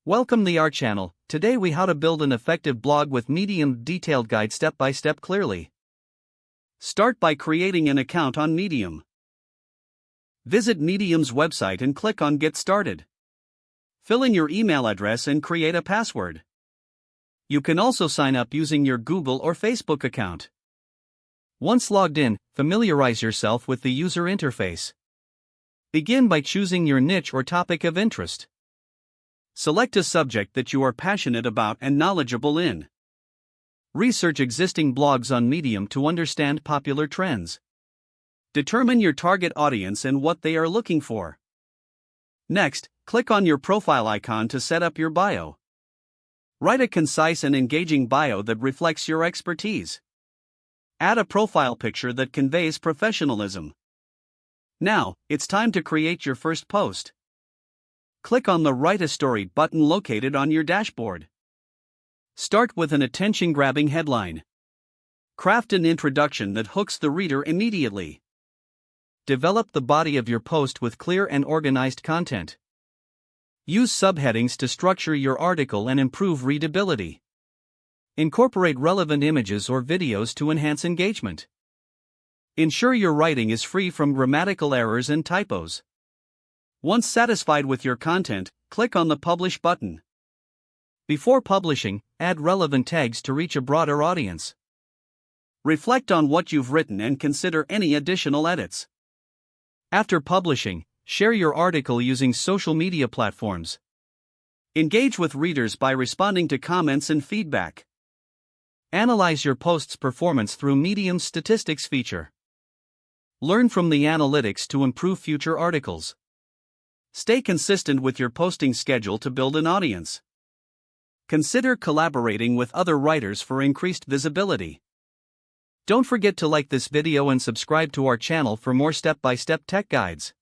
Welcome to our channel. Today we how to build an effective blog with Medium detailed guide step by step clearly. Start by creating an account on Medium. Visit Medium's website and click on Get Started. Fill in your email address and create a password. You can also sign up using your Google or Facebook account. Once logged in, familiarize yourself with the user interface. Begin by choosing your niche or topic of interest. Select a subject that you are passionate about and knowledgeable in. Research existing blogs on Medium to understand popular trends. Determine your target audience and what they are looking for. Next, click on your profile icon to set up your bio. Write a concise and engaging bio that reflects your expertise. Add a profile picture that conveys professionalism. Now, it's time to create your first post. Click on the Write a Story button located on your dashboard. Start with an attention-grabbing headline. Craft an introduction that hooks the reader immediately. Develop the body of your post with clear and organized content. Use subheadings to structure your article and improve readability. Incorporate relevant images or videos to enhance engagement. Ensure your writing is free from grammatical errors and typos. Once satisfied with your content, click on the Publish button. Before publishing, add relevant tags to reach a broader audience. Reflect on what you've written and consider any additional edits. After publishing, share your article using social media platforms. Engage with readers by responding to comments and feedback. Analyze your post's performance through Medium's statistics feature. Learn from the analytics to improve future articles. Stay consistent with your posting schedule to build an audience. Consider collaborating with other writers for increased visibility. Don't forget to like this video and subscribe to our channel for more step-by-step tech guides.